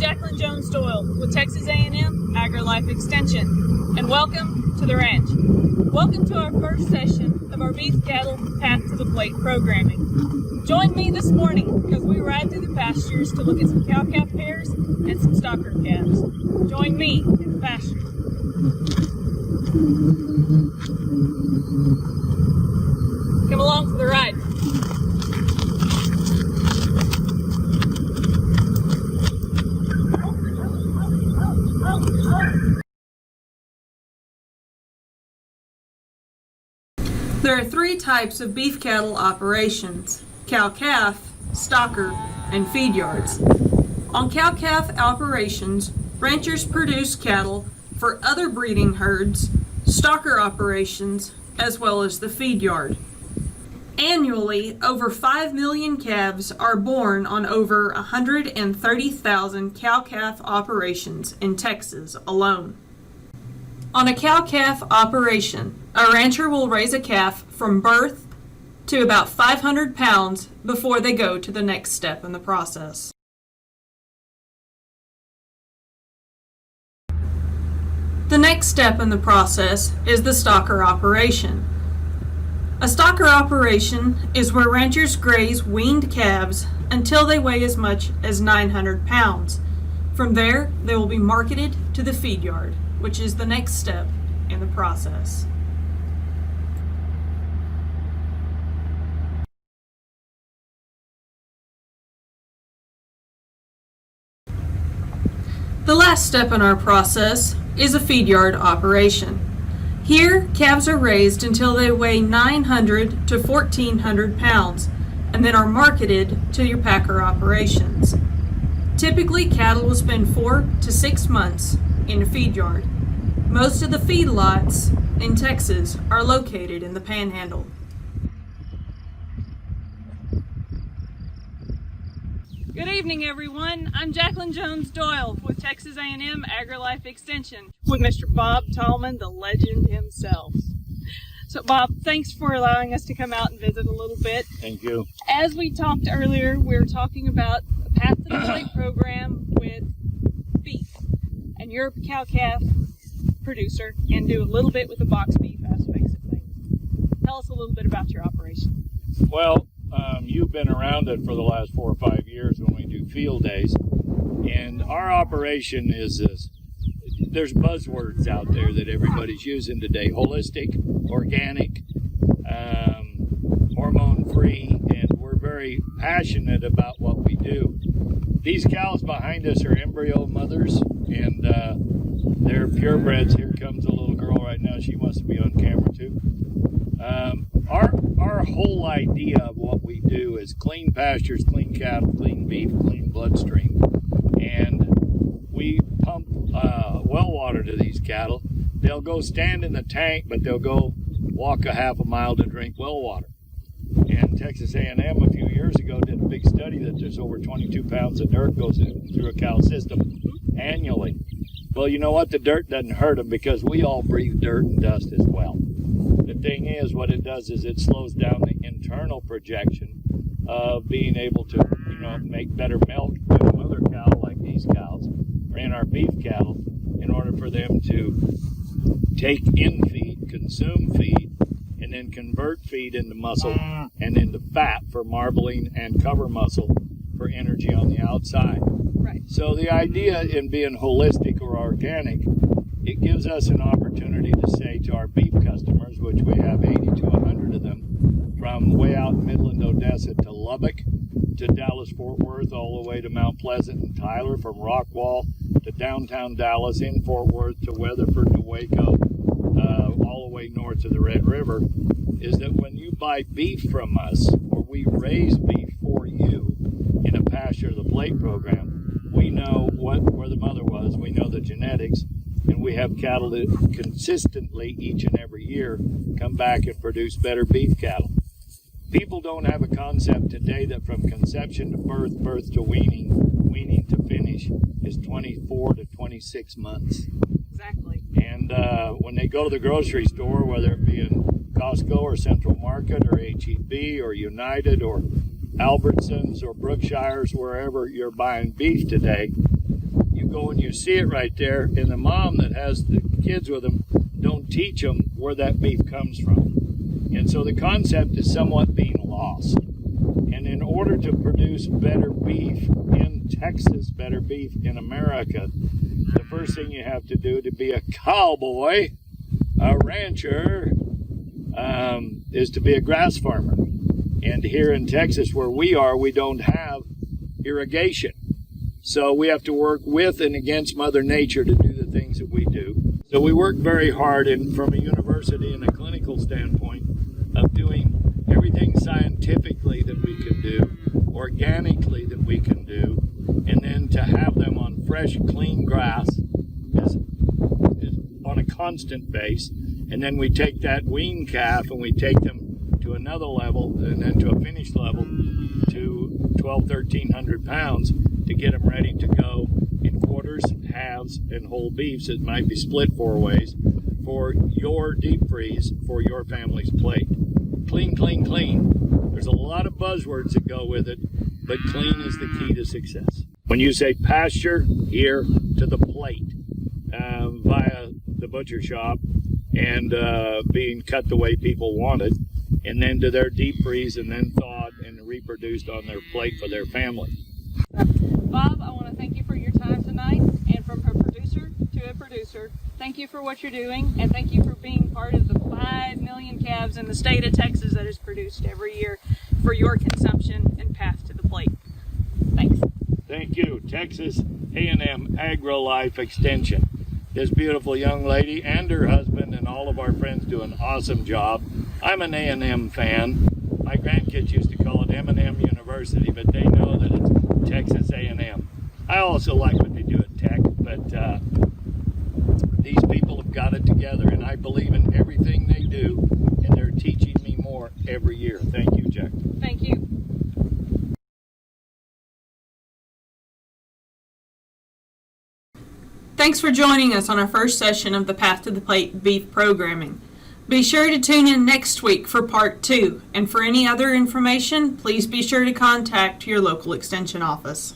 Jacqueline Jones Doyle with Texas A&M AgriLife Extension, and welcome to the ranch. Welcome to our first session of our Beef Cattle Path to the Plate programming. Join me this morning as we ride through the pastures to look at some cow-calf pairs and some stocker calves. Join me in the pasture. Come along for the ride. There are three types of beef cattle operations: cow-calf, stocker, and feed yards. On cow-calf operations, ranchers produce cattle for other breeding herds, stocker operations, as well as the feed yard. Annually, over 5 million calves are born on over 130,000 cow-calf operations in Texas alone. On a cow-calf operation, a rancher will raise a calf from birth to about 500 pounds before they go to the next step in the process. The next step in the process is the stocker operation. A stocker operation is where ranchers graze weaned calves until they weigh as much as 900 pounds. From there, they will be marketed to the feed yard, which is the next step in the process. The last step in our process is a feed yard operation. Here, calves are raised until they weigh 900 to 1,400 pounds and then are marketed to your packer operations. Typically, cattle will spend 4 to 6 months in a feed yard. Most of the feedlots in Texas are located in the Panhandle. Good evening, everyone. I'm Jacqueline Jones Doyle with Texas A&M AgriLife Extension with Mr. Bob Tallman, the legend himself. So Bob, thanks for allowing us to come out and visit a little bit. Thank you. As we talked earlier, we were talking about the Path to the Plate program with beef. And you're a cow-calf producer and do a little bit with the box beef aspects of things. Tell us a little bit about your operation. Well, you've been around it for the last 4 or 5 years when we do field days. And our operation is this. There's buzzwords out there that everybody's using today: holistic, organic, hormone-free, and we're very passionate about what we do. These cows behind us are embryo mothers, and they're purebreds. Here comes a little girl right now. She wants to be on camera too. Our whole idea of what we do is clean pastures, clean cattle, clean beef, clean bloodstream. And we pump well water to these cattle. They'll go stand in the tank, but they'll go walk a half a mile to drink well water. And Texas A&M a few years ago did a big study that there's over 22 pounds of dirt goes through a cow system annually. Well, you know what? The dirt doesn't hurt them because we all breathe dirt and dust as well. The thing is, what it does is it slows down the internal projection of being able to, make better milk than a mother cow like these cows, or in our beef cattle, in order for them to take in feed, consume feed, and then convert feed into muscle and into fat for marbling and cover muscle for energy on the outside. Right. So the idea in being holistic or organic, it gives us an opportunity to say to our beef customers, which we have 80 to 100 of them, from way out in Midland, Odessa to Lubbock, to Dallas-Fort Worth, all the way to Mount Pleasant and Tyler, from Rockwall to downtown Dallas, in Fort Worth to Weatherford to Waco, all the way north to the Red River, is that when you buy beef from us, or we raise beef for you in a pasture to the plate program, we know where the mother was, we know the genetics, and we have cattle that consistently each and every year come back and produce better beef cattle. People don't have a concept today that from conception to birth, birth to weaning, weaning to finish is 24 to 26 months. Exactly. And when they go to the grocery store, whether it be in Costco or Central Market or H-E-B or United or Albertsons or Brookshire's, wherever you're buying beef today, go and you see it right there, and the mom that has the kids with them don't teach them where that beef comes from. And so the concept is somewhat being lost. And in order to produce better beef in Texas, better beef in America, the first thing you have to do to be a cowboy, a rancher, is to be a grass farmer. And here in Texas, where we are, we don't have irrigation. So we have to work with and against Mother Nature to do the things that we do. So we work very hard from a university and a clinical standpoint of doing everything scientifically that we can do, organically that we can do, and then to have them on fresh, clean grass is on a constant base. And then we take that wean calf and we take them to another level and then to a finished level to 1,300 pounds to get them ready to go in quarters, halves, and whole beefs that might be split 4 ways for your deep freeze for your family's plate. Clean, clean, clean. There's a lot of buzzwords that go with it, but clean is the key to success. When you say pasture, here to the plate via the butcher shop and being cut the way people want it, and then to their deep freeze and then thawed and reproduced on their plate for their family. Bob, I want to thank you for your time tonight, and from a producer to a producer, thank you for what you're doing, and thank you for being part of the 5 million calves in the state of Texas that is produced every year for your consumption and path to the plate. Thanks. Thank you. Texas A&M Agri-Life Extension. This beautiful young lady and her husband and all of our friends do an awesome job. I'm an A&M fan. My grandkids used to call it M&M University, but they know that it's Texas A&M. I also like what they do at Tech, but these people have got it together, and I believe in everything they do, and they're teaching me more every year. Thank you, Jack. Thank you. Thanks for joining us on our first session of the Path to the Plate beef programming. Be sure to tune in next week for part 2, and for any other information, please be sure to contact your local extension office.